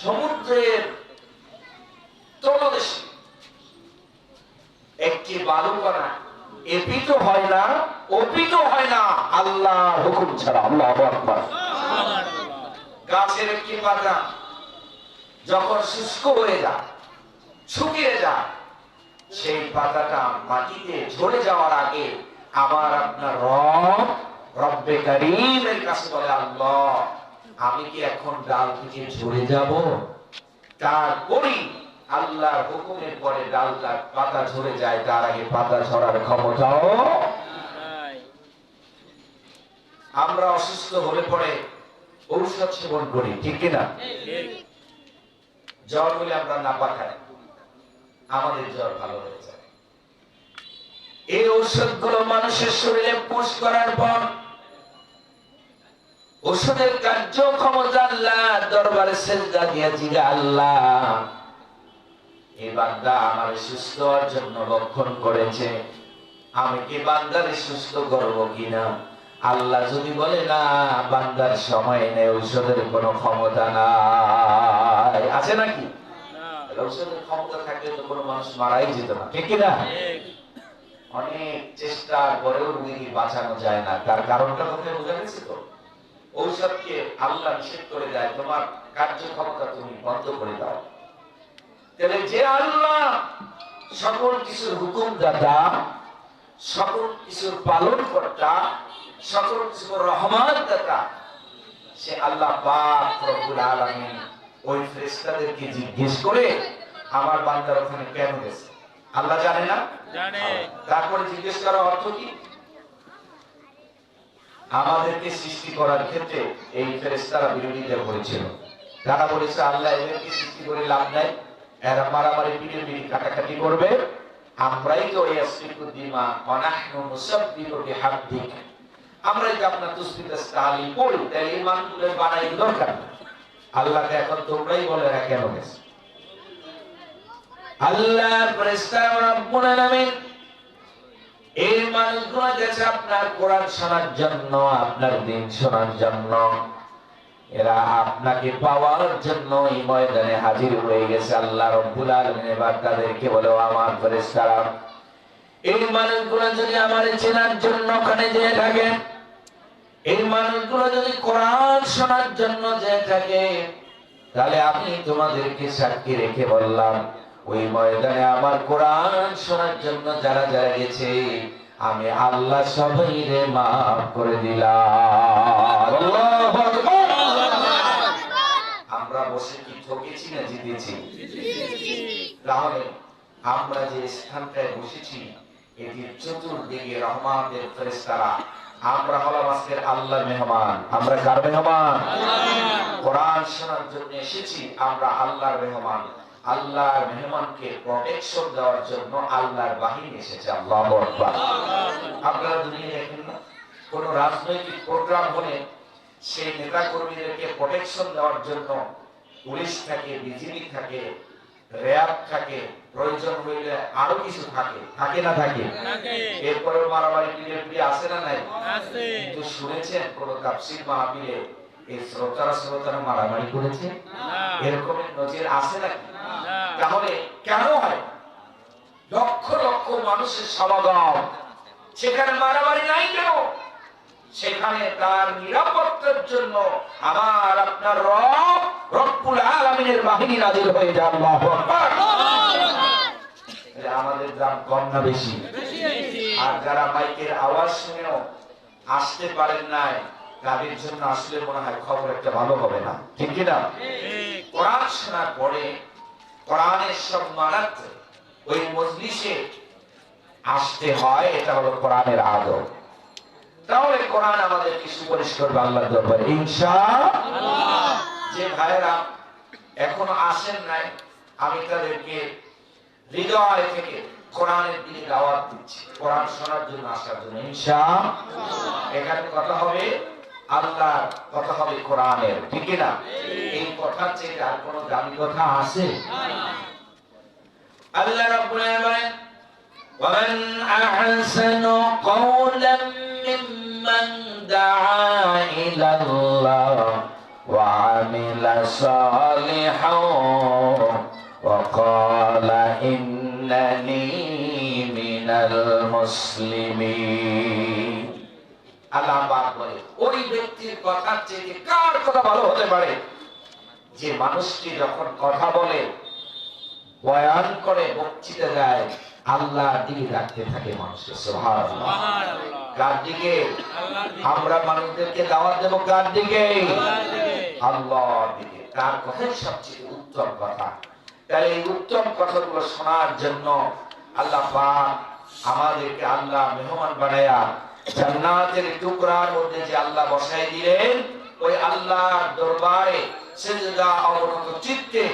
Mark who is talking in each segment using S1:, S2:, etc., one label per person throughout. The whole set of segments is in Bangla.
S1: সমুদ্রের তলদেশে একটি বালুকণা এপিত হয় না, ওপিত হয় না আল্লাহর হুকুম ছাড়া। আল্লাহু আকবার। গাছের একটি পাতা যখন শুষ্ক হয়ে যায়, শুকিয়ে যায়, সেই পাতাটা মাটিতে ঝরে যাওয়ার আগে আমার আপনার রব্বে কারীমের কাছে বলে, আল্লাহ আমি কি এখন ডাল থেকে ঝরে যাব? তারপরই আল্লাহর হুকুমের পরে ডালটা পাতা ঝরে যায়, তার আগে পাতা ঝরার ক্ষমতাও। আমরা অসুস্থ হলে পরে ঔষধ সেবন করি, ঠিক কিনা? জ্বর হলে আমরা নাপা খাই, আমাদের জ্বর ভালো হয়ে যায়। এই ঔষধগুলো মানুষের শরীরে পুশ করার পর ওষুধের কার্যক্ষমতা আল্লাহর দরবারে সেজদা দিয়ে জিগা, আল্লাহ এই বান্দা আমার সুস্থ হওয়ার জন্য লক্ষণ করেছে, আমি কি বান্দারে সুস্থ করব কিনা? আল্লাহ যদি বলে না, বান্দার সময় নেই, ঔষধের কোনো ক্ষমতা নাই। আছে নাকি? ঔষধের ক্ষমতা থাকলে তো কোনো মানুষ মারাই যেত না, ঠিক কিনা? অনেক চেষ্টার পরেও রোগীকে বাঁচানো যায় না। তার কারণটা কোথায় বোঝা গেছে? তো ঔষধকে আল্লাহ নিষেধ করে দেয়, তোমার কার্যক্ষমতা তুমি বন্ধ করে দাও। তাহলে যে আল্লাহ সকল কিছুর হুকুম দাতা, সকল কিছুর পালন কর্তা, সকল কিছুর রহমত দাতা, সে আল্লাহ পাক রব্বুল আলামিন ওই ফেরেশতাদেরকে জিজ্ঞেস করে আমার বান্দার ওখানে কেন গেছে? আল্লাহ জানে না? জানে। তারপরে জিজ্ঞেস করার অর্থ কি? আমাদেরকে সৃষ্টি করার ক্ষেত্রে এই ফেরেশতারা বিরোধিতা করেছিল। তারা বলেছে, আল্লাহ এদেরকে সৃষ্টি করে লাভ নাই, এরা মারামারি পিটাপিটি কাটাকাটি করবে, আমরাই তো ইয়াসফিকুদ্দিমা ওয়া নাহনু নুসাব্বিহু বিহামদিক, আমরাই তো আপনার তাসবিহ তাহলিল পড়ি, তাই এই মানুষগুলো বানাই দরকার। আল্লাহকে এখন তোমরাই বলে এরা কেন গেছে? আল্লাহর ফেরেশতা রব্বুল আলামিন এই মানুষগুলো গেছে আপনার কোরআন শোনার জন্য, আপনার দ্বীন শোনার জন্য। এরা আপনাকে পাওয়ার জন্য এই ময়দানে হাজির হয়ে গেছে। আল্লাহ রব্বুল আলামিন এবার তাদেরকে বলে, আমার ফেরেশতারা, এই মানুষগুলো যদি আমার চেনার জন্য ওখানে যেয়ে থাকে, এই মানুষগুলো যদি কোরআন শোনার জন্য যেয়ে থাকে, তাহলে আমি তোমাদেরকে সাক্ষী রেখে বললাম, ওই ময়দানে আমার কোরআন শোনার জন্য যারা যারা গেছে, আমি আল্লাহ সবাইরে মাফ করে দিলাম। আল্লাহু আকবার। আমরা বসে কি ঠকেছি না জিতেছি? তাহলে আমরা যে স্থানটায় বসেছি, এটির চতুর্দিকে রহমাতের ফেরেশতারা, আমরা হলাম আজকের আল্লাহর মেহমান। আমরা কার মেহমান? কোরআন শোনার জন্য এসেছি, আমরা আল্লাহর মেহমান। আল্লাহর মেহমানকে প্রোটেকশন দেওয়ার জন্য আল্লাহর বাহিনী এসেছে। আল্লাহু আকবার। আপনারা দুনিয়া দেখেন না, কোন রাজনৈতিক প্রোগ্রাম হলে সেই নেতা কর্মীদেরকে প্রোটেকশন দেওয়ার জন্য পুলিশ থাকে, বিজিবি থাকে, র্যাব থাকে, প্রয়োজন হইলে আরো কিছু থাকে, থাকে না থাকে? এরপরে মারামারি পিড়াপিড়ি আছে না নাই? কিন্তু শুনেছেন কোন তাফসীর মাহফিলে এই শ্রোতারা মারামারি করেছে? এরকমের নজির আছে নাকি? তাহলে কেন হয়? লক্ষ লক্ষ মানুষের সমাগম, সেখানে মারামারি নাই কেন? সেখানে তার নিরাপত্তার জন্য আমার আপনার রব্বুল আলামিনের বাহিনী নাযিল হয়ে যায়। আল্লাহু আকবার। আমাদের দাম কম না বেশি? আর যারা মাইকের আওয়াজ শুনেও আসতে পারেন নাই, তাদের জন্য আসলে মনে হয় খবর একটা ভালো হবে না, ঠিক কিনা? কোরআন শোনার পরে কোরআনের সম্মানার্থে ওই মজলিসে আসতে হয়, এটা হলো কোরআনের আদব। তাহলে কোরআন আমাদেরকে সুপারিশ করবে আল্লাহর দরবারে ইনশাআল্লাহ। যে ভাইরা এখনো আসেন নাই, আমি তাদেরকে হৃদয় থেকে কোরআনের দিকে দাওয়াত দিচ্ছি, কোরআন শোনার জন্য আসার জন্য ইনশাআল্লাহ। এখানে কথা হবে আল্লাহর, কথা হবে কোরআনের, ঠিক না? এই কথার চেয়ে আর কোনো দামি কথা আছে? আল্লাহ রাব্বুল আলামিন ومن أحسن قولا ممن دعا إلى الله وعمل صالحا وقال إنني من المسلمين আল্লাহ পাক বলে ওই ব্যক্তির কথার চেয়ে কার কথা ভালো হতে পারে যে মানুষটি যখন কথা বলে বয়ান করে বক্তৃতা দেয় আল্লাহর দিকে ডাকতে থাকে মানুষকে সুবহানাল্লাহ কার দিকে আমরা মানুষদেরকে দাওয়াত দেব কার দিকে আল্লাহর দিকে তার কথাই সবচেয়ে উত্তম কথা তাই এই উত্তম কথাগুলো শোনার জন্য আল্লাহ পাক আমাদেরকে আল্লাহ মেহমান বানায়া জান্নাতের টুকরার মধ্যে যে আল্লাহ বসাই দিলেন ওই আল্লাহর দরবারে সিজদা অবনত চিত্তে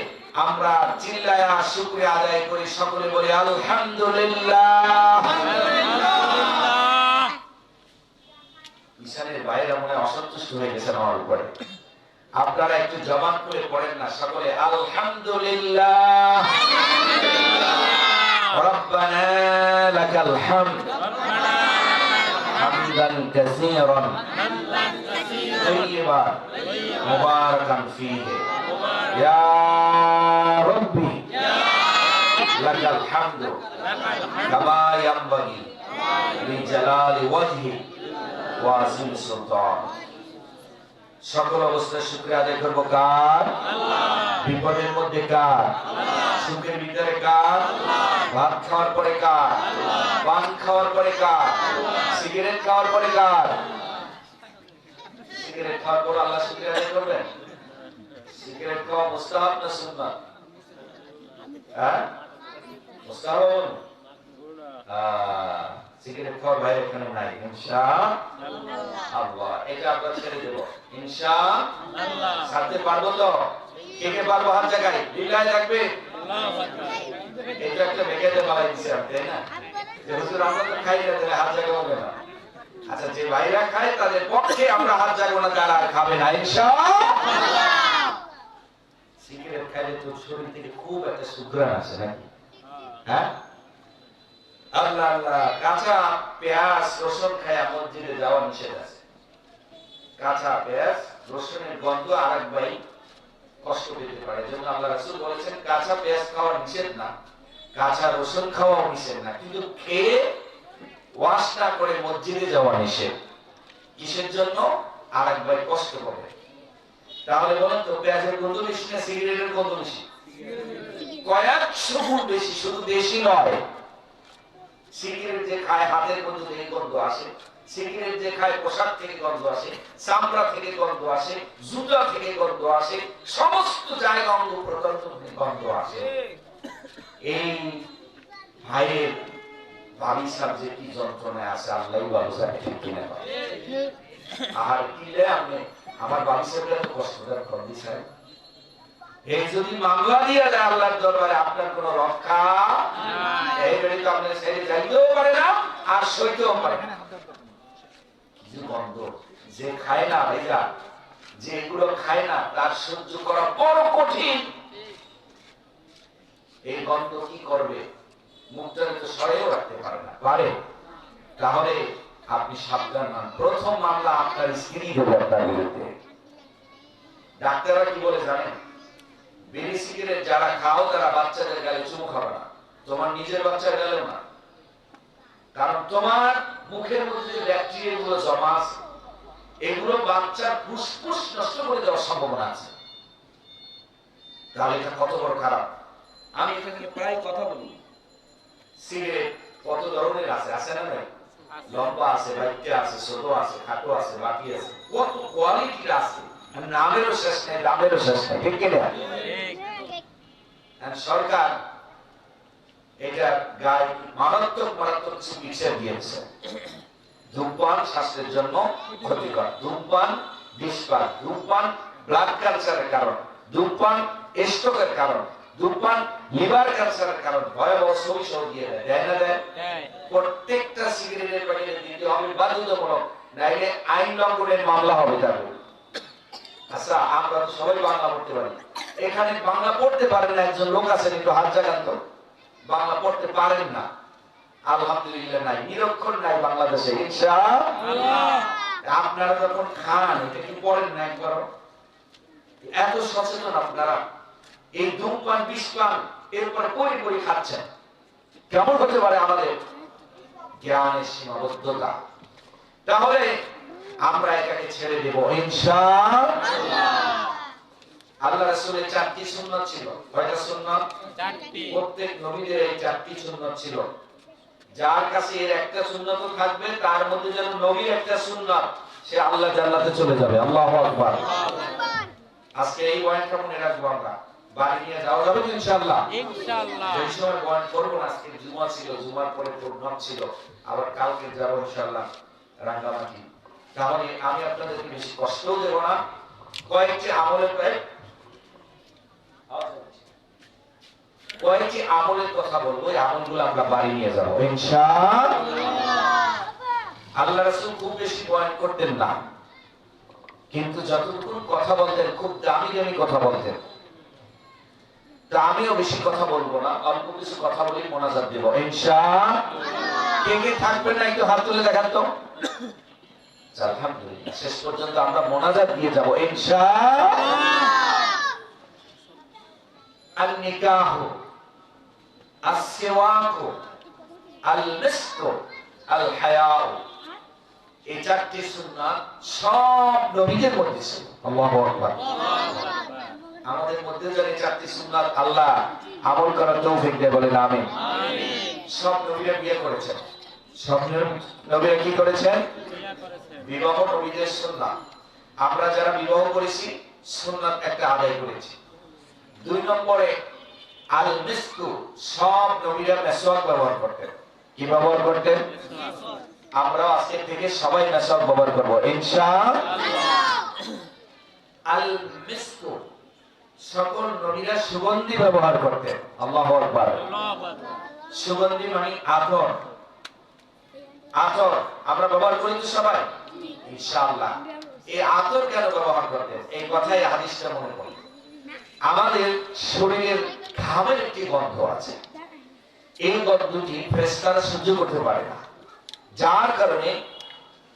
S1: আমরা চিল্লায়া শুকরিয়া আদায় করি সকলে বলি আলহামদুলিল্লাহ আলহামদুলিল্লাহ ঈশানের ভাইরা মনে অসন্তুষ্ট হয়ে গেছেন আমার উপরে আপনারা একটু জবান করে পড়েন না সকলে আলহামদুলিল্লাহ রব্বানা লাকাল হামদ হামদান কাসীরান طيبا مباركا فيه يا ربي لك الحمد كما ينبغي لجلال وجهك وعظيم سلطانك সকল অবস্থায় শুকরিয়া আদায় করব কার আল্লাহ বিপদের মধ্যে কার আল্লাহ সুখের ভিতরে কার আল্লাহ ভাত খাওয়ার পরে কার আল্লাহ পান খাওয়ার পরে কার আল্লাহ সিগারেট খাওয়ার পরে কার সিগারেট খাওয়ার পর আল্লাহ শুকরিয়া আদায় করবেন সিগারেট খাওয়া মুস্তাহাব না সুন্নাত হ্যাঁ মুস্তাহাব সিগারেট খাওয়ার ভাই এখানে নাই ইনশাআল্লাহ এটা আপনাদের ছেড়ে দেব ইনশাআল্লাহ সাথে পারবো তো কে কে পারবো হাত জায়গায় বিলাই রাখবে আল্লাহু আকবার এটা একটা বেকাতে বালাই দিছে তাই না যে হুজুর আমরা তো খাই না তাহলে হাত জায়গা হবে না আচ্ছা যে ভাইরা খায় তাদের পক্ষে আমরা হাত জায়গা না তারা আর খাবে না ইনশাআল্লাহ সিগারেট খাইলে তো শরীর থেকে খুব একটা সুঘ্রাণ আসে নাকি হ্যাঁ আল্লাহ আল্লাহ কাঁচা পেঁয়াজ রসুন খায়া মসজিদে যাওয়া নিষেধ আছে কাঁচা পেঁয়াজ রসুনের গন্ধ আরেক ভাই কষ্ট পেতে পারে এজন্য আল্লাহ রাসূল বলেছেন কাঁচা পেঁয়াজ খাওয়া নিষেধ না কাঁচা রসুন খাওয়া নিষেধ না কিন্তু খেয়ে ওয়াশ না করে মসজিদে যাওয়া নিষেধ কিসের জন্য আরেক ভাই কষ্ট পাবে তাহলে বলেন তো পেঁয়াজের গন্ধ বেশি না সিগারেটের গন্ধ বেশি কয়েকশো গুণ বেশি শুধু দেশি নয় সিগারেট যে খায় হাতের মধ্যে থেকে গন্ধ আসে সিগারেট যে খায় পোশাক থেকে গন্ধ আসে চামড়া থেকে গন্ধ আসে জুতা থেকে গন্ধ আসে সমস্ত জায়গা অঙ্গ প্রত্যঙ্গ থেকে গন্ধ আসে এই ভাইয়ের ভাবি সাহেব কি যন্ত্রণায় আছে আল্লাহই ভালো জানে ঠিক কিনা আর কিলে আমি আমার ভাবি সাহেবের এত কষ্টদার কন্দি সাহেব এই যদি মামলা দিয়ে যায় আল্লাহর দরবারে আপনার কোনো রক্ষা নাই এই বেড়ে তো আপনার ছেড়ে যাইতেও পারে না আর সইতেও পারে না কিছু গন্ধ যে খায় না ভাইয়া যে এগুলো খায় না তার সহ্য করা বড় কঠিন এই গন্ধ কি করবে মুখটাকে তো সরেও রাখতে পারে না পারে তাহলে আপনি সাবধান হন প্রথম মামলা আপনার স্ত্রী দেবে আপনার বিরুদ্ধে ডাক্তাররা কি বলে জানেন বিড়ি সিগারেট যারা খাও তারা বাচ্চাদের গালে চুমু খাবে না তোমার নিজের বাচ্চার গালেও না কারণ তোমার মুখের মধ্যে যে ব্যাকটেরিয়া গুলো জমা আছে এগুলো বাচ্চার ফুসফুস নষ্ট করে দেওয়ার সম্ভাবনা আছে তাহলে এটা কত বড় খারাপ আমি এখানে প্রায় কথা বলি সিগারেট কত ধরনের আছে আছে না ভাই লম্বা আছে বাইটে আছে ছোট আছে খাটো আছে বাকি আছে কত কোয়ালিটির আছে নামেরও শেষ নেই দামেরও শেষ নেই ঠিক কিনা সরকার এটা গায়ে মারাত্মক কিছু মিক্সার দিয়েছে ধূমপান স্বাস্থ্যের জন্য ক্ষতিকর ধূমপান বিষপান ধূমপান ব্লাড ক্যান্সারের কারণ ধূমপান স্ট্রোকের কারণ ধূমপান লিভার ক্যান্সারের কারণ ভয়াবহ ছবি সহ দিয়ে দেয় না দেয় প্রত্যেকটা সিগারেটের প্যাকেটে দিতে হবে বাধ্যতামূলক নাইলে আইন লঙ্ঘনের মামলা হবে তার আচ্ছা আমরা তো সবাই বাংলা পড়তে পারি এখানে বাংলা পড়তে পারেন না একজন লোক আছেন একটু হাত জাগান তো বাংলা পড়তে পারেন না আলহামদুলিল্লাহ নাই নিরক্ষর নাই বাংলাদেশে ইনশাআল্লাহ আপনারা যখন খান এটা কি পড়েন না একবার এত সচেতন আপনারা, এই ধূমপান বিষপান এরপরে পরি খাচ্ছেন, কেমন হতে পারে আমাদের জ্ঞানের সীমাবদ্ধতা? তাহলে আমরা এটাকে ছেড়ে দেব ইনশাআল্লাহ। আল্লাহ রাসূলের 4টি সুন্নাত ছিল। কয়টা সুন্নাত? 4টি। প্রত্যেক নবীদের এই 4টি সুন্নাত ছিল। যার কাছে এর একটা সুন্নাত থাকবে, তার মধ্যে যেন নবীর একটা সুন্নাত, সে আল্লাহ জান্নাতে চলে যাবে। আল্লাহু আকবার। আজকে এই বয়ানটা মনে রাখবো আমরা, বাড়ি নিয়ে যাওয়া যাবে ইনশাআল্লাহ। ইনশাআল্লাহ। এই সময় বয়ান করব না, আজকে জুমা ছিল, জুমার পরে প্রোগ্রাম ছিল, আবার কালকে যাব ইনশাআল্লাহ রাঙ্গামাটি। তাহলে আমি আপনাদেরকে বেশি কষ্টও দেব না, কয়েকটি আমলের কথা বলবো, এই আমলগুলো আমরা বাড়ি নিয়ে যাব ইনশাআল্লাহ। আল্লাহ রাসূল খুব বেশি বয়ান করতেন না, কিন্তু যতটুকু কথা বলতেন খুব দামি দামি কথা বলতেন। তা আমিও বেশি কথা বলবো না, অল্প কিছু কথা বলি, মোনাজাত দেব ইনশাআল্লাহ। কে কে থাকবেন না একটু হাত তুলে দেখান তো। আলহামদুলিল্লাহ, শেষ পর্যন্ত আমরা মোনাজাত দিয়ে যাব ইনশাআল্লাহ। আল-নিকাহ, আস-সিওয়াক, আল-মিসক, আল-হায়া, এই 4টি সুন্নাত সব নবীদের মধ্যে ছিল। আল্লাহু আকবার। আমাদের মধ্যে যদি 4টি সুন্নাত আল্লাহ আমল করার তৌফিক দেয়, বলেন আমিন। সব নবীরা বিয়ে করেছেন। সব নবীরা কি করেছেন? বিবাহ নবীদের সুন্নাত। আমরা যারা বিবাহ করেছি, সুন্নাত একটা আদায় করেছি। 2 নম্বরে আল মিসকু, সব নবীরা মেসওয়াক ব্যবহার করতেন। কি ব্যবহার করতেন? আমরা আজকে থেকে সবাই মেসওয়াক ব্যবহার করব ইনশাআল্লাহ। আল মিসকু, সকল নবীরা সুগন্ধি ব্যবহার করতেন। আল্লাহু আকবার। সুগন্ধি মানে আতর। আতর আমরা ব্যবহার করি তো সবাই ইনশাআল্লাহ। এই আতর কেন ব্যবহার করতেন? এই কথাই হাদিসটা মনে পড়ে। আমাদের শরীরের ঘামের একটি গন্ধ আছে, এই গন্ধটি ফেরেশতারা সহ্য করতে পারে না, যার কারণে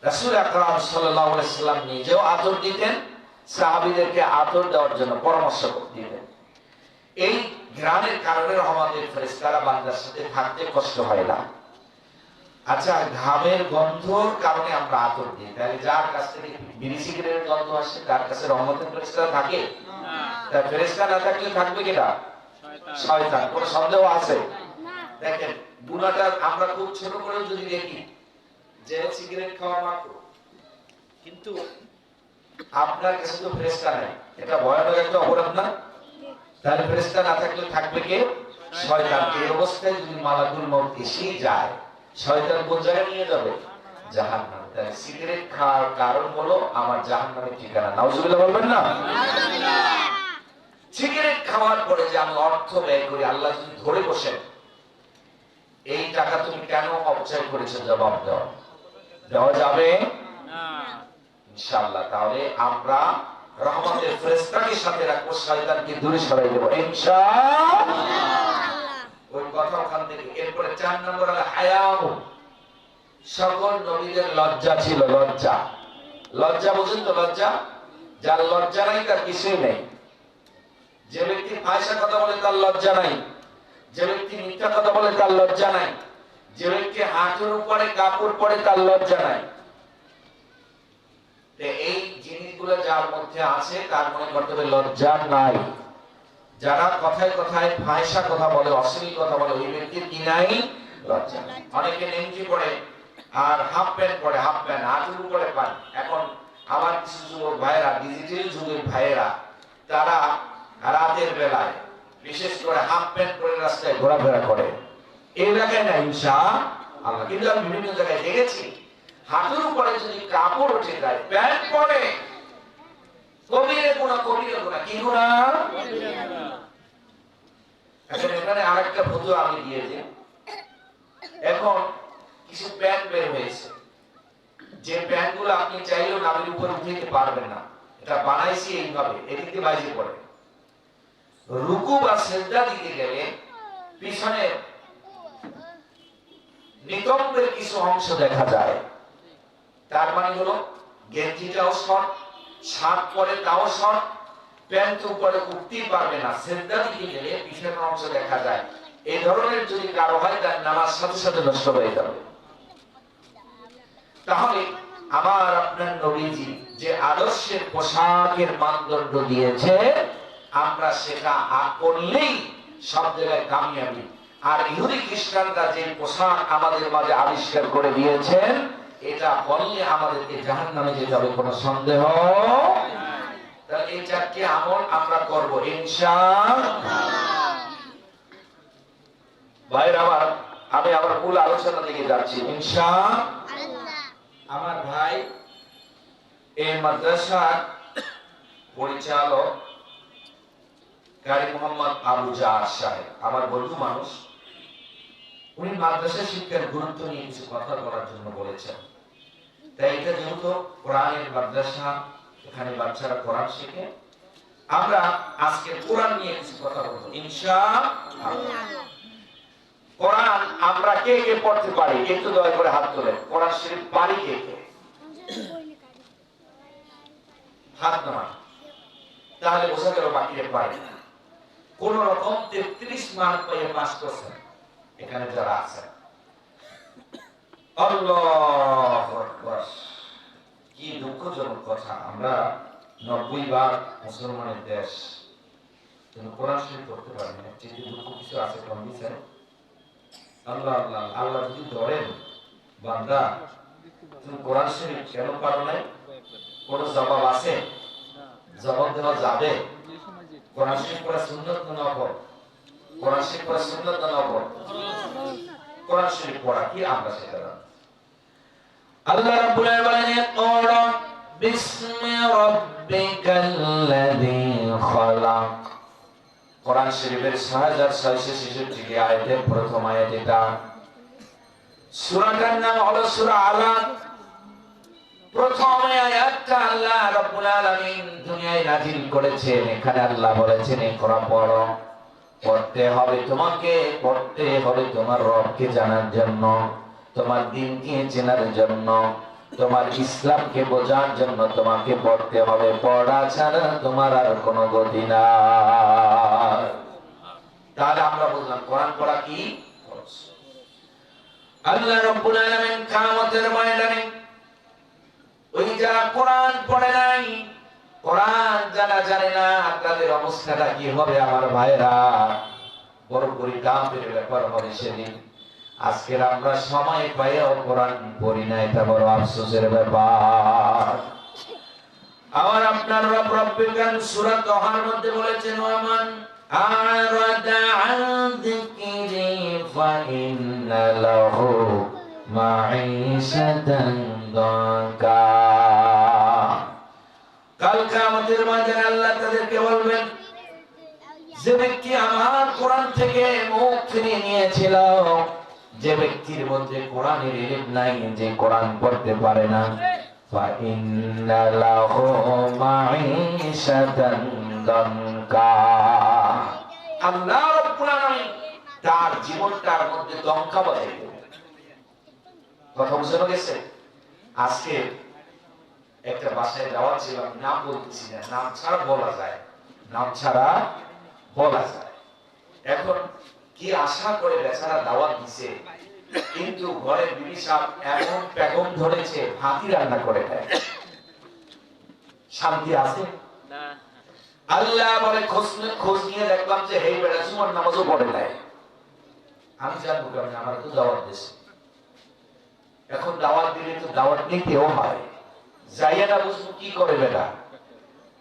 S1: রাসূল আকরাম সাল্লাল্লাহু আলাইহি সাল্লাম নিজেও আতর দিতেন, সাহাবীদেরকে আতর দেওয়ার জন্য পরামর্শ দিতেন। এই ঘ্রাণের কারণে রহমতের ফেরেশতারা বান্দার সাথে থাকতে কষ্ট হয় না। আচ্ছা, ঘামের গন্ধর কারণে আমরা আতর দিই, তাহলে যার কাছ থেকে বিড়ি সিগারেটের গন্ধ আসে, তার কাছে রহমতের ফেরেশতা থাকে না? তার ফেরেশতা না থাকলে থাকবে কিনা? শয়তান। কোন সন্দেহ আছে? দেখেন, গুনাহটা আমরা খুব ছোট করে যদি দেখি, যে সিগারেট খাওয়া মাত্র, কিন্তু আপনার কাছে তো ফেরেশতা নাই, এটা ভয়ানক একটা অপরাধ না? তাহলে ফেরেশতা না থাকলে থাকবে কে? শয়তান। এই অবস্থায় যদি মালাকুল মউত এসে যায়, শয়তান কোন জায়গায় নিয়ে যাবে? জাহান্নাম। তাই সিগারেট খাওয়ার কারণ হলো আমার জাহান্নামের ঠিকানা। নাউজুবিল্লাহ বলবেন না? নাউজুবিল্লাহ। সিগারেট খাওয়ার পরে যে আমি অর্থ ব্যয় করি, আল্লাহ যদি ধরে বসেন, এই টাকা তুমি কেন অপচয় করেছো, জবাব দাও। দেওয়া যাবে না ইনশাআল্লাহ। তাহলে আমরা রহমতের ফেরেশতাকে সাথে রাখবো, শয়তানকে দূরে সরাই দেব ইনশাআল্লাহ। ওই কথা ওখান থেকে। এরপরে 4 নম্বর হলো হায়া। সকল নবীদের লজ্জা ছিল। লজ্জা, লজ্জা বুঝেন তো? লজ্জা, যার লজ্জা নাই তার কিছুই নেই। যে ব্যক্তি ফাহিশা কথা বলে তার লজ্জা নাই, যে ব্যক্তি মিথ্যা কথা বলে তার লজ্জা নাই, যে ব্যক্তি হাঁটুর উপরে কাপড় পরে তার লজ্জা নাই। এই জিনিসগুলো যার মধ্যে আছে তার মনে করতে হবে লজ্জা নাই। যারা কথায় কথায় ফাহিশা কথা বলে, অশ্লীল কথা বলে, ওই ব্যক্তির কি নাই? লজ্জা। অনেকে নেংটি পড়ে আর হাফ প্যান্ট পরে, হাফ প্যান্ট হাঁটুর উপরে পান। এখন আমার কিছু যুবক ভাইয়েরা, ডিজিটাল যুগের ভাইয়েরা, তারা রাতের বেলায় বিশেষ করে হাফ প্যান্ট পরে রাস্তায় ঘোরাফেরা করে। এই এলাকায় না ইনশাআল্লাহ, কিন্তু আমি বিভিন্ন জায়গায় দেখেছি হাঁটুর উপরে যদি কাপড় উঠে যায়, প্যান্ট পরে, কবিরে গুনাহ, কবিরে গুনাহ। কি গুনাহ? এখন এখানে আরেকটা ফতোয়া আমি দিয়েছি। এখন কিছু প্যান্ট বের হয়েছে, যে প্যান্টগুলো আপনি চাইলেও নাভির উপর উঠাইতে পারবেন না। এটা বানাইছি এইভাবে, এদিকে বাইরে পড়ে। রুকু বা সিজদা দিতে গেলে পিছনে নিতম্বের কিছু অংশ দেখা যায়। তার মানে হলো গেঞ্জিটাও শর্ট, শার্ট পরে তাও শর্ট, প্যান্ট উপরে উঠতেই পারবে না, সেজদা দিকে গেলে পিঠের অংশ দেখা যায়, এই ধরনের যদি কারো হয় তার নামাজ সাথে সাথে নষ্ট হয়ে যাবে। তাহলে আমার আপনার নবীজি যে আদর্শের পোশাকের মানদণ্ড দিয়েছে, আমরা সেটা করলেই সব জায়গায় কামিয়াবি। আর ইহুদি খ্রিস্টানরা যে পোশাক আমাদের মাঝে আবিষ্কার করে দিয়েছেন, এটা বললে আমাদেরকে জাহান্নামে যেতে হবে, কোনো সন্দেহ। তাহলে এই চারটি আমল আমরা করব ইনশাআল্লাহ। ভাইরা আমার, আমি আবার মূল আলোচনা দিকে যাচ্ছি ইনশাআল্লাহ। আমার ভাই এই মাদ্রাসার পরিচালক কারি মোহাম্মদ আবু জার সাহেব আমার বন্ধু মানুষ, উনি মাদ্রাসা শিক্ষার গুরুত্ব নিয়ে কিছু কথা বলার জন্য বলেছেন। তাই এটা যেহেতু কোরআনের মাদ্রাসা, এখানে বাচ্চারা কোরআন শেখে, আমরা আজকে কোরআন নিয়ে কিছু কথা বলবো ইনশাআল্লাহ। কোরআন আমরা কে কে পড়তে পারি একটু দয়া করে হাত তোলেন। কোরআন শরীফ পারি কে কে? হাত নামান, তাহলে বোঝা গেল বাকিরা পারে না। কোন রকম 33 মার্ক পেয়ে পাস করছেন এখানে যারা আছেন। আল্লাহু আকবার, কি দুঃখজনক কথা, আমরা 90 ভাগ মুসলমানের দেশ, কিন্তু কোরআন শরীফ পড়তে পারি না। যদি দুঃখ কিছু আছে কম দিচ্ছেন। আল্লাহ আল্লাহ আল্লাহ যদি ধরেন, বান্দা তুমি কোরআন শরীফ কেন পারো নাই, কোন জবাব আছে? জবাব দেওয়া যাবে? কোরআন শরীফ পড়া সুন্নাত না নফল? কোরআন শরীফ পড়া সুন্নাত না নফল? কোরআন শরীফ পড়া কি আমরা সেটা জানি। আল্লাহ রাব্বুল আলামিন বলেন, বিসমি রাব্বিকাল্লাযী খালাক। কোরআন শরীফের 6666 আয়াতের প্রথম আয়াত এটা। সূরাটার নাম হলো সূরা আলাক। প্রথম আয়াতটা আল্লাহ রাব্বুল আলামিন দুনিয়ায় নাযিল করেছেন। এখানে আল্লাহ বলেছেন ইকরা পড়ো, পড়তে হবে তোমাকে, পড়তে হবে তোমার রবকে জানার জন্য, তোমার দ্বীনকে চেনার জন্য, তোমার ইসলামকে বোঝার জন্য তোমাকে পড়তে হবে। পড়া ছাড়া তোমার আর কোনো গতি নাই। তাহলে আমরা বুঝলাম কোরআন পড়া কি। আল্লাহ রাব্বুল আলামিন কিয়ামতের ময়দানে ওই যারা কোরআন পড়ে নাই, কোরআন যারা জানে না, তাদের অবস্থাটা কি হবে আমার ভাইরা? বড় পরিতাপের ব্যাপার হবে সেদিন। আজকে আমরা সময় পাইও কোরআন পড়ি না, এটা বড় আফসোসের ব্যাপার। আমার আপনার রব রব্বুল সূরা তাহার মধ্যে বলেছেন, ওয়ামান আরাদা আন যিকরি ফাইন্না লাহু মাঈশাতান দাকা। কাল কিয়ামতের ময়দানে আল্লাহ তাদেরকে বলবেন, যে ব্যক্তি আমার কোরআন থেকে মুখ ফিরিয়ে নিয়েছিল, যে ব্যক্তির মধ্যে কোরআনের ইলম নাই, যে কোরআন পড়তে পারে না, ফাইন্না লাহু মাঈশাতান দাকা। আল্লাহ রাব্বুল আলামিন তার জীবনটার মধ্যে দঙ্কা বাঁধিয়ে দেবেন। কথা বুঝে গেছে? আজকে একটা বাসায় যাওয়া ছিল, আমি নাম বলতেছি না, নাম ছাড়া বলা যায়, নাম ছাড়া বলা যায়। এখন কি আশা করে বেচারা দাওয়াত দিছে, কিন্তু ঘরের বিবি সাহেব এমন পেগম ধরেছে, ভাতি রান্না করে দেয়। শান্তি আছে না? আল্লাহ বলে খোঁজ নিয়ে দেখলাম যে হেই বেড়া জুমার নামাজও পড়ে দেয়। আমি জানবো কেমন, আমার তো দাওয়াত দিছে। এখন দাওয়াত দিলে তো দাওয়াত নিতেও হয়, যাইয়া না বুঝবো কি করে বেটা,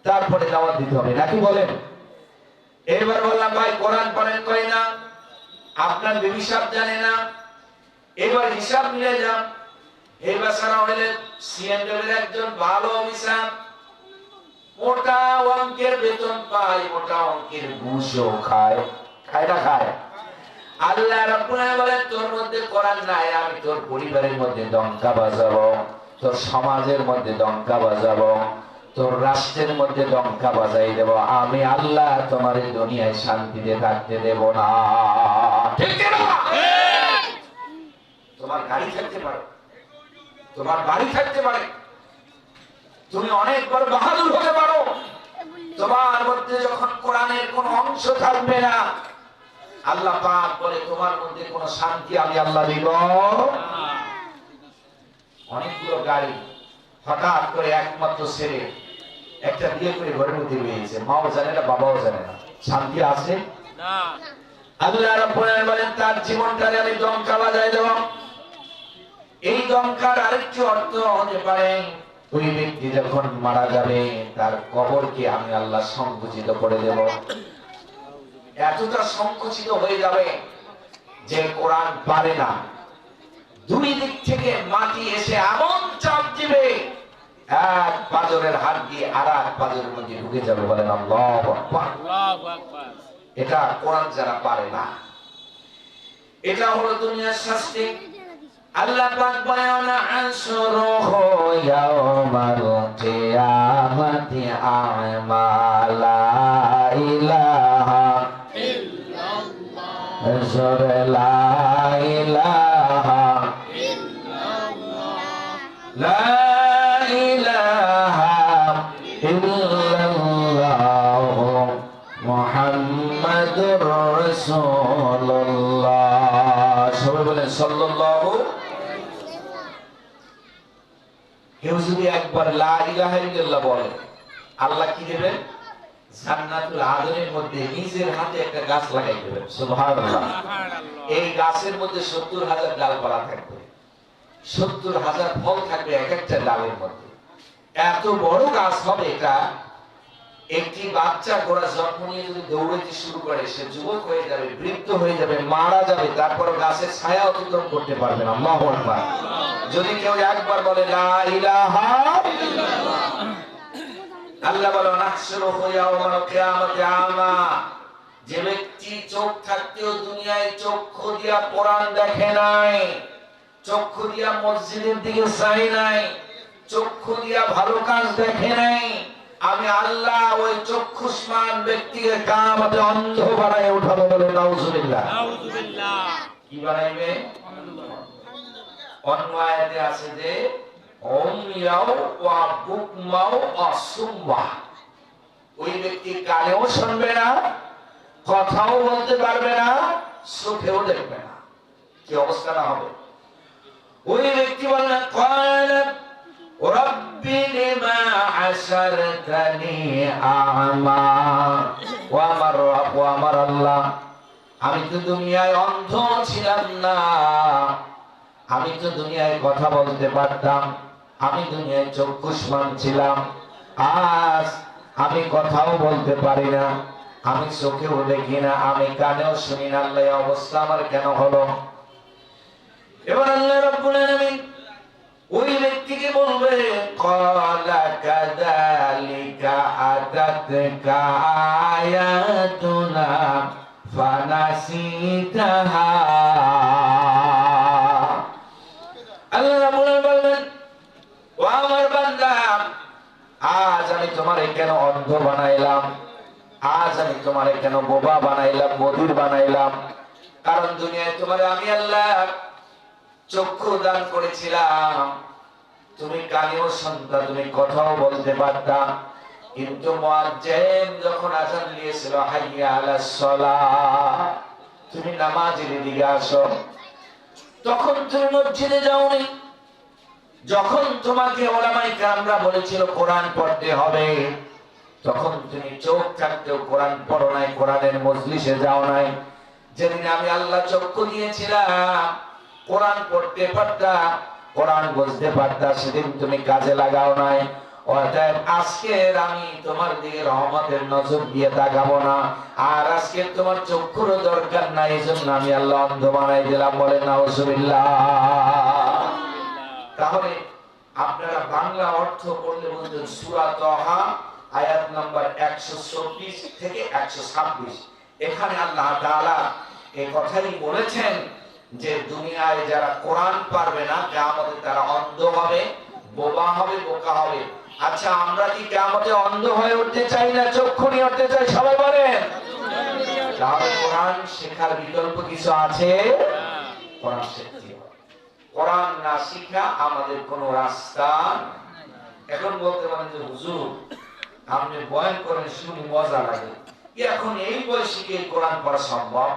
S1: তারপরে দাওয়াত দিতে হবে নাকি বলেন? এবার বললাম ভাই কোরআন পড়েন, কই না, আপনার বিবি সাহেব জানে না। এবার হিসাব মিলে যান, এই বাসারা হইলে সিএনডব্লিউর একজন ভালো অফিসার, মোটা অঙ্কের বেতন পায়, মোটা অঙ্কের ঘুষও খায়। খায় না খায়? আল্লাহ রাব্বুল আলামিন বলেন, তোর মধ্যে কোরআন নাই, আমি তোর পরিবারের মধ্যে ডঙ্কা বাজাবো, তোর সমাজের মধ্যে ডঙ্কা বাজাবো, তোর রাষ্ট্রের মধ্যে ডঙ্কা বাজাই দেব। আমি আল্লাহ তোমার এই দুনিয়ায় শান্তিতে থাকতে দেব না। ঠিক না? তোমার গাড়ি থাকতে পারে, তোমার বাড়ি থাকতে পারে, তুমি অনেক বড় বাহাদুর হতে পারো, তোমার মধ্যে যখন কোরআনের কোনো অংশ থাকবে না, আল্লাহ পাক বলে তোমার মধ্যে কোনো শান্তি আমি আল্লাহ দিব। অনেকগুলো গাড়ি হঠাৎ করে একমাত্র ছেলে একটা বিয়ে করে ঘরের মধ্যে রয়েছে, মাও জানে না বাবাও জানে না, শান্তি আছে না। আল্লাহ রাব্বুল আলামিন বলেন তার জীবনটারে আমি দমকা বাজাই দেব। এই দমকার আরেকটি অর্থ হতে পারে ওই ব্যক্তি যখন মারা যাবে তার কবরকে আমি আল্লাহ সংকুচিত করে দেব। এতটা সংকুচিত হয়ে যাবে যে কোরআন পারে না, দুই দিক থেকে মাটি এসে এমন চাপ দিবে এক পাঁজরের হাত দিয়ে আর এক পাঁজরের মধ্যে ঢুকে যাবে। বলেন আল্লাহু আকবার। এটা কোরআন যারা পারে না, এটা হলো দুনিয়ার শাস্তি। আল্লাহ পাক বলেন আনসুরুহু ইয়াওমাল কিয়ামাতি আ'মা লা ইলাহা ইল্লাল্লাহ লা ইলাহা ইল্লাল্লাহ লা ইলাহা ইল্লাল্লাহ মুহাম্মাদুর রাসূলুল্লাহ। সবাই বলেন সাল্লাল্লাহু। কেউ যদি একবার লা ইলাহা ইল্লাল্লাহ বলে আল্লাহ কি দেবেন? জান্নাতুল আদনের মধ্যে নিজের হাতে একটা গাছ লাগাই দেবেন। সুবহানাল্লাহ। এই গাছের মধ্যে ৭০,০০০ ডালপালা থাকবে, ৭০,০০০ ফল থাকবে এক একটা ডালের মধ্যে। এত বড় গাছ হবে এটা। একটি বাচ্চা ঘোড়া জন্ম নিয়ে যদি দৌড়াতে শুরু করে সে যুবক হয়ে যাবে, বৃদ্ধ হয়ে যাবে, মারা যাবে, তারপর গাছের ছায়া অতিক্রম করতে পারবে না। আল্লাহু আকবার। যদি কেউ একবার বলে লা ইলাহা ইল্লাল্লাহ, আল্লাহ বলে নাহশুরুহু ইয়াওমাল কিয়ামাতি আমা। যে ব্যক্তি চোখ থাকতেও দুনিয়ায় চক্ষু দিয়া কোরআন দেখে নাই, চক্ষু দিয়া মসজিদের দিকে চাই নাই, চক্ষু দিয়া ভালো কাজ দেখে নাই, আমি আল্লাহ ওই চক্ষুষ্মান ব্যক্তিকে কিয়ামতে অন্ধ বানায় উঠাবো। বলে নাউজুবিল্লাহ। নাউজুবিল্লাহ। কি বানাইবে? অন্য আয়াতে আছে যে উমিয়াও ওয়া বুকমাও আসুম্মা। ওই ব্যক্তি কানেও শুনবে না, কথাও বলতে পারবে না, চোখেও দেখবে না। কি অবস্থা না হবে? ওই ব্যক্তি বললেন ক্বালা রাব্বি লিমা হাশারতানি আ'মা। ও আমার রব, ও আমার আল্লাহ, আমি তো দুনিয়ায় অন্ধ ছিলাম না, আমি তো দুনিয়ায় কথা বলতে পারতাম, আমি দুনিয়ায় চক্ষুষ্মান ছিলাম, আজ আমি কথাও বলতে পারি না, আমি চোখেও দেখি না, আমি কানেও শুনি না। আল্লাহ, অবস্থা আমার কেন হলো? এবার আল্লাহ রাব্বুল আলামিন ওই ব্যক্তিকে বলবে ক্বালা কাযালিকা আতাতকা আয়াতুনা ফানাসিতাহা। আল্লাহ রাব্বুল আলামিন বলবেন ও আমার বান্দা, আজ আমি তোমারে কেন অন্ধ বানাইলাম, আজ আমি তোমারে কেন বোবা বানাইলাম, বধির বানাইলাম? কারণ দুনিয়ায় তোমারে আমি আল্লাহ চক্ষু দান করেছিলাম, তুমি কানেও শুনতা, তুমি কথাও বলতে পারতা, কিন্তু মুয়াজ্জিন যখন আযান দিয়েছিল হাইয়া আলাস সালাহ, তুমি নামাজের দিকে আসো, তখন তুমি মসজিদে যাওনি। যখন তোমাকে উলামায়ে কেরামরা বলেছিল কোরআন পড়তে হবে, তখন তুমি চোখ থাকতেও কোরআন পড়ো নাই, কোরআনের মজলিসে যাও নাই। যেদিন আমি আল্লাহ চক্ষু দিয়েছিলাম, কোরআন পড়তে পারতা, কোরআন বুঝতে পারতা, সেদিন তুমি কাজে লাগাও নাই। অতএব আজকে আমি তোমার দিকে রহমতের নজর দিয়ে তাকাবো না, আর আজকে তোমার চক্ষুর দরকার নাই, এজন্য আমি আল্লাহ অন্ধ বানাই দিলাম। বলে নাউজুবিল্লাহ। তাহলে আপনারা বাংলা অর্থ পড়লে বলতেন সূরা তাহা আয়াত নাম্বার 124 থেকে 126। এখানে আল্লাহ তাআলা এই কথাই বলেছেন যে দুনিয়ায় যারা কোরআন পারবে না, কিয়ামতে তারা অন্ধ হবে, বোবা হবে, বোকা হবে। আচ্ছা, আমরা কি কিয়ামতে অন্ধ হয়ে উঠতে চাই না চক্ষু নিয়ে উঠতে চাই? সবাই বলেন। তাহলে কোরআন শেখার বিকল্প কিছু আছে? কোরআন শিখতে হবে। কোরআন না শিখা আমাদের কোনো রাস্তা। এখন বলতে পারেন যে হুজুর আপনি বয়ান করেন শুনি মজা লাগে, এখন এই বয়সে কি কোরআন পড়া সম্ভব?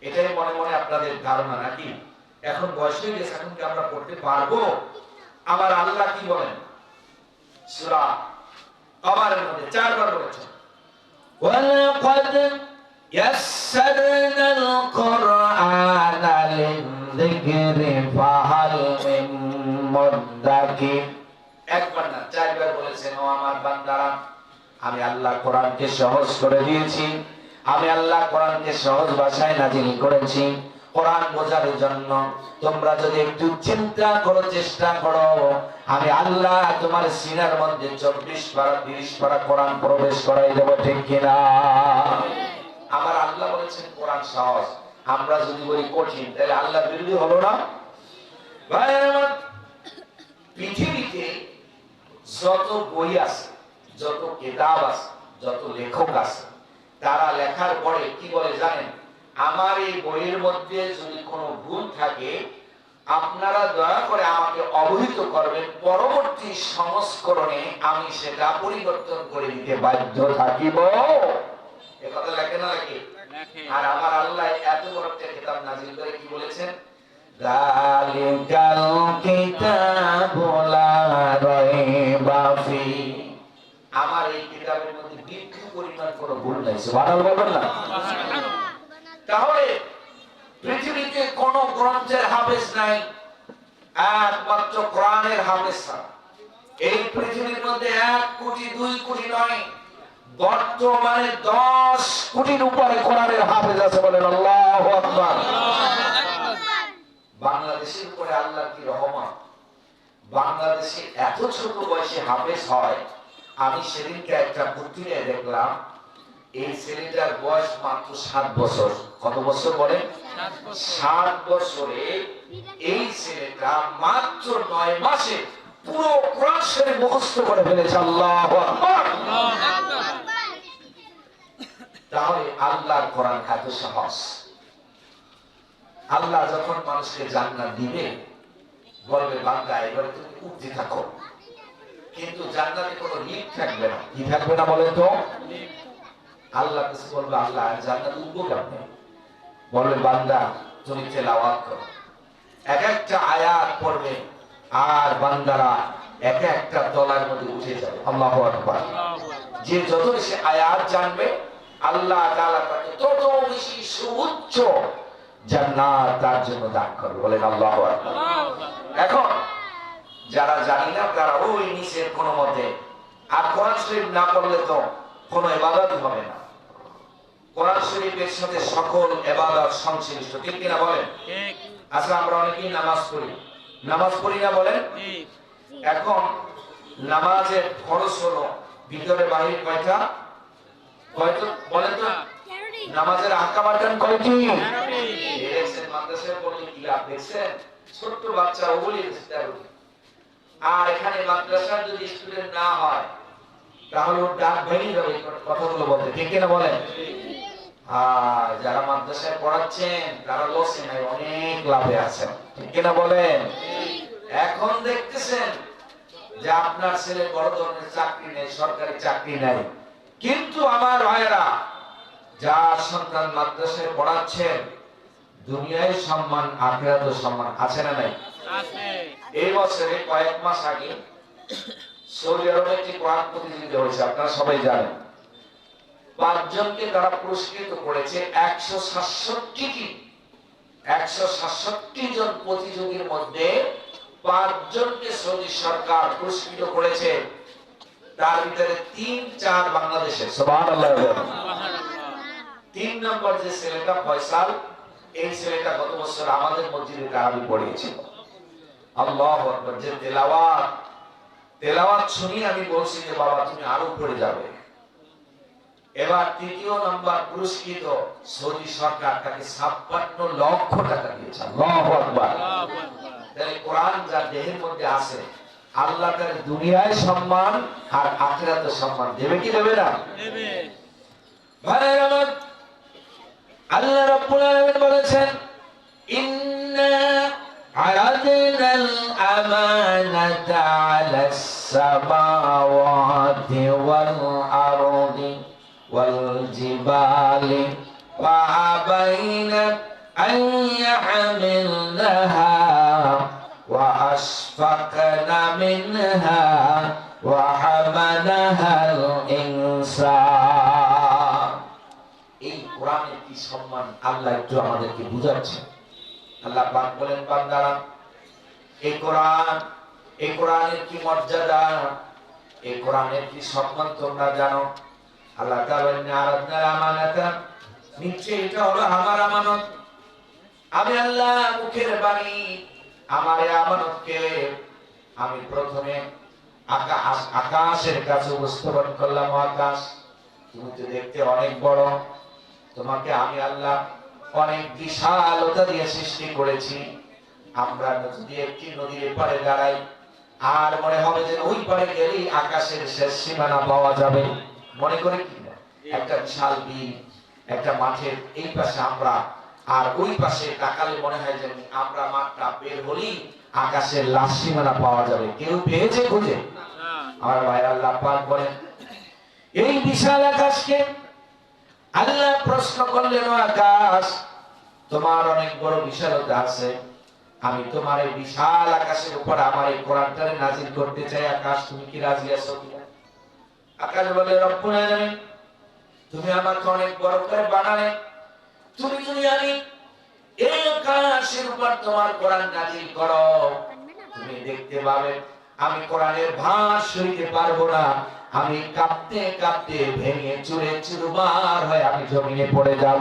S1: এটাই মনে মনে আপনাদের ধারণা নাকি? এখন বয়স হয়ে গেছে, এখন কি আমরা পড়তে পারবো? আবার আল্লাহ কি বলেন সূরা কমারের মধ্যে 4 বার বলেছেন, ওয়ালাকাদ ইয়াসসারনাল কুরআনা লিযিকরি ফাহাল মিন মুদ্দাকির। একবার না 4 বার বলেছেন, ও আমার বান্দারা, আমি আল্লাহ কোরআনকে সহজ করে দিয়েছি, আমি আল্লাহ কোরআনকে সহজ ভাষায় নাজিল করেছি কোরআন বোঝার জন্য। তোমরা যদি একটু চিন্তা করো, চেষ্টা করো, আমি আল্লাহ তোমার সিনার মধ্যে 24 পারা 30 পারা কোরআন প্রবেশ করাই দেব, ঠিক কিনা? আমার আল্লাহ বলেছেন কোরআন সহজ, আমরা যদি বলি কঠিন, তাহলে আল্লাহ বিরোধী হলো না? ভাই আমার, পৃথিবীতে যত বই আছে, যত কিতাব আছে, যত লেখক আছে, তারা লেখার পরে কি বলে জানেন? আমার এই বইয়ের মধ্যে যদি কোনো ভুল থাকে আপনারা দয়া করে আমাকে অবহিত করবেন, পরবর্তী সংস্করণে আমি সেটা পরিবর্তন করে দিতে বাধ্য থাকিব। এ কথা লেখে না নাকি? আর আমার আল্লাহ এত বড় একটা কিতাব নাজিল করে কি বলেছেন? যালিকাল কিতাবু লা রাইবা ফি। আমার এই কিতাবের মধ্যে বিন্দু পরিমাণ কোনো ভুল নাই। সুবহানাল্লাহ বলবেন না? তাহলে পৃথিবীতে কোন গ্রন্থের হাফেজ নাই, একমাত্র কোরআনের হাফেজ ছাড়া। এই পৃথিবীর মধ্যে 1 কোটি 2 কোটি নয়, বর্তমানে 10 কোটির উপরে কোরআনের হাফেজ আছে, বলেন আল্লাহু আকবার। বাংলাদেশের উপরে আল্লাহর কি রহমত! বাংলাদেশে এত ছোট বয়সে হাফেজ হয়। আমি সেদিনকে একটা পত্রিকায় দেখলাম, এই ছেলেটার বয়স মাত্র 7 বছর। কত বছর বলেন? 7 বছরে এই ছেলেটা মাত্র 9 মাসে পুরো কোরআন শরীফ মুখস্থ করে ফেলেছে। আল্লাহু আকবার। তাহলে আল্লাহর কোরআন এত সহজ। আল্লাহ যখন মানুষকে জান্নাত দিবে, বলবে বান্দা এবারে তুমি উঠতে থাকো, কিন্তু জান্নাতে কোনো লিফট থাকবে না। কি থাকবে না বলেন তো? আল্লাহ কিছু বলবে, আল্লাহ জান্নাত উঠবো কেমনে? বলবে বান্দা তুমি তেলাওয়াত করো, এক একটা আয়াত পড়বে, আর বান্দারা এক একটা তলার মধ্যে উঠে যাবে। আল্লাহু আকবার। যে যত বেশি আয়াত জানবে, আল্লাহ তাআলা তাকে তত বেশি সুউচ্চ জান্নাত তার জন্য দান করবে, বলেন আল্লাহু আকবার। এখন যারা জানি না তারা ওই নিচের কোন মতে, আর কোরআন শরীফ না পড়লে তো কোনো ইবাদত হবে না। কোরআন শরীফের সাথে সকল ইবাদত সংশ্লিষ্ট, ঠিক কিনা বলেন? ঠিক। আচ্ছা, আমরা অনেকেই নামাজ পড়ি, নামাজ পড়ি না বলেন? ঠিক। এখন নামাজের খরচ হলো ভিতরে বাহির কয়টা? কয়টা বলেন তো? নামাজের আহকাম আরকান কয়টি? 13টি। দেখছেন মাদ্রাসায় পড়লে কি লাভ দেখছেন? ছোট বাচ্চা ওগুলি 13টি। আর এখানে মাদ্রাসার যদি স্টুডেন্ট না হয় তাহলে ওর ডাক ভেঙে যাবে কথাগুলো বলতে, ঠিক কিনা বলেন? আর যারা মাদ্রাসায় পড়াচ্ছেন তারা লসে নাই, অনেক লাভে আছেন, ঠিক কিনা বলেন? এখন দেখতেছেন যে আপনার ছেলে বড় ধরনের চাকরি নেই, সরকারি চাকরি নাই, কিন্তু আমার ভাইয়েরা যার সন্তান মাদ্রাসায় পড়াচ্ছেন, দুনিয়ায় সম্মান, আখিরাতেও সম্মান আছে না নাই? আছে। এই বছরে কয়েক মাস আগে সৌদি আরবে একটি কোরআন প্রতিযোগিতা হয়েছে, আপনারা সবাই জানেন। 5 জনকে তারা পুরস্কৃত করেছে। 167 জন প্রতিযোগীর মধ্যে 5 জনকে সৌদি সরকার পুরস্কৃত করেছে। তার ভিতরে 3-4 বাংলাদেশের। সুবহানাল্লাহ। 3 নম্বর যে ছেলেটা ফয়সাল, এই ছেলেটা গত বছর আমাদের মসজিদে তারাবি পড়িয়েছিল। আল্লাহু আকবার। যে তেলাওয়াত শুনি আমি বলছি যে বাবা তুমি আরো পড়ে যাবে। এবার 3য় নম্বর পুরস্কৃত সৌদি সরকার তাকে 56 লক্ষ টাকা দিয়েছে। আল্লাহু আকবার। তাহলে কোরআন যার দেহের মধ্যে আছে, আল্লাহ তার দুনিয়ায় সম্মান আর আখিরাতে সম্মান দেবে কি দেবে না? দেবে। ভাইরা আমার, আল্লাহ রাব্বুল আলামিন বলেছেন, ইন্না আরাদনাল আমানাতা আলাস সামাওয়াতি ওয়াল আরদি ওয়াল জিবালি ওয়া আবাইনা আন ইয়াহমিলনাহা ওয়া আশফাকনা মিনহা ওয়া হামালাহাল ইনসান। এই কোরআনের কি সম্মান আল্লাহ একটু আমাদেরকে বুঝাচ্ছেন। আল্লাহ পাক বলেন, বান্দারা এই কোরআনের কি মর্যাদা, এই কোরআনের কি সম্মান তোমরা জানো। আল্লাহ তাআলা আরাধনার আমানাতা, নিশ্চয়ই এটা হলো আমার আমানত। আমি আল্লাহ মুখের বাণী, আমার এই আমানতকে আমি প্রথমে আকাশের কাছে উপস্থাপন করলাম। আকাশ, তুমি তো দেখতে অনেক বড়, তোমাকে আমি আল্লাহ অনেক বিশালতা দিয়ে সৃষ্টি করেছি। আমরা যদি একটি নদীর পাড়ে দাঁড়াই আর মনে হবে যে ওই পাড়ে গেলেই আকাশের শেষ সীমানা পাওয়া যাবে, মনে করে কি না? একটা বিশাল বিল, একটা মাঠের এই পাশে আমরা, আর ওই পাশে তাকালে মনে হয় যে আমরা মাঠটা বের হলেই আকাশের লাশ সীমানা পাওয়া যাবে। কেউ পেয়েছে খুঁজে? আমার ভাই আল্লাহ পাক বলেন, এই বিশাল আকাশকে আল্লাহ প্রশ্ন করলেন, আকাশ তোমার অনেক বড় বিশালতা আছে, আমি তোমার এই বিশাল আকাশের উপর আমার এই কোরআনটা নাযিল করতে চাই, আকাশ তুমি কি রাজি আছো কিনা? আকাশ বলে, রব্বুল আলামিন তুমি আমাকে অনেক বড় করে বানালে, তুমি যদি আমি এই আকাশের উপর তোমার কোরআন নাযিল করো, তুমি দেখতে পাবে আমি কোরআনের ভাষ সইতে পারবো না, আমি কাঁপতে কাঁপতে ভেঙে চুরে চুরমার হয়ে আমি জমিনে পড়ে যাব।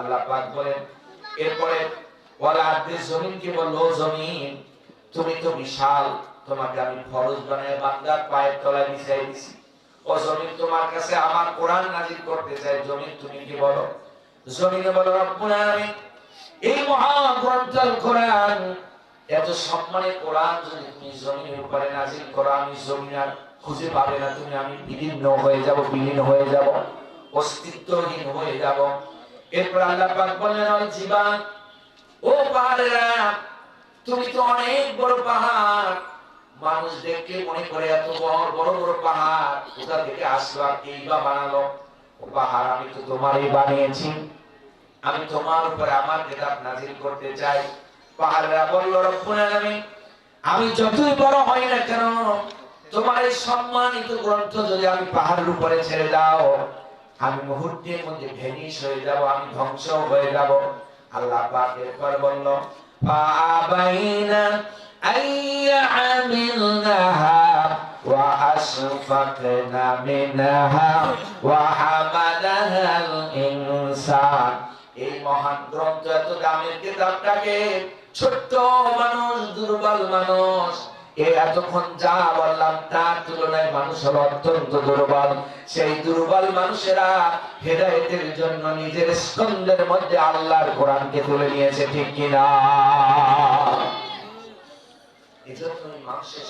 S1: আল্লাহ পাক বলেন, এরপরে ওয়ালা আরদি, জমিনকে বললো, জমিন তুমি তো বিশাল, তোমাকে আমি ফরজ বানায় বান্দার পায়ের তলায় বিছাই দিছি। ও জমিন, তোমার কাছে আমার কোরআন নাযিল করতে চাই, জমিন তুমি কি বলো? জমিনে বলো, রব্বুল আলামিন এই মহাগ্রন্থ আল কোরআন, এত সম্মানের কোরআন যদি তুমি জমিনের উপরে নাযিল করো, আমি জমিন আর খুঁজে পাবে না, তুমি আমি বিলীন হয়ে যাব, অস্তিত্বহীন হয়ে যাব। এরপর আল্লাহ পাক বললেন, ওই জীবান, ও পাহাড়েরা, তুমি তো অনেক বড় পাহাড়, মানুষ দেখে মনে করে এত বড় বড় পাহাড় কোথা থেকে আসলো, আর কে বা বানালো? ও পাহাড়, আমি তো তোমারই বানিয়েছি, আমি তোমার উপরে আমার কিতাব নাযিল করতে চাই। পাহাড়েরা বলল, রব্বুল আলামিন আমি যতই বড় হই না কেন, তোমার এই সম্মানিত গ্রন্থ যদি আমি পাহাড়ের উপরে ছেড়ে দাও, আমি মুহূর্তের মধ্যে ভেনিশ হয়ে যাব, আমি ধ্বংস হয়ে যাব। আল্লাহ পাক এরপর বলল, ফাআবাইনা আইয়ামিলনাহা ওয়া আশফাকনা মিনহা ওয়া হামালাহাল ইনসান। এই মহান গ্রন্থ, এত দামের কিতাবটাকে ছোট্ট মানুষ, দুর্বল মানুষ, এতক্ষণ যা বললাম তার তুলনায় মানুষ হলো অত্যন্ত দুর্বল। সেই দুর্বল মানুষেরা হেদায়েতের জন্য নিজের স্কন্ধের মধ্যে আল্লাহর কোরআনকে তুলে নিয়েছে, ঠিক কিনা? এজন্য মানুষের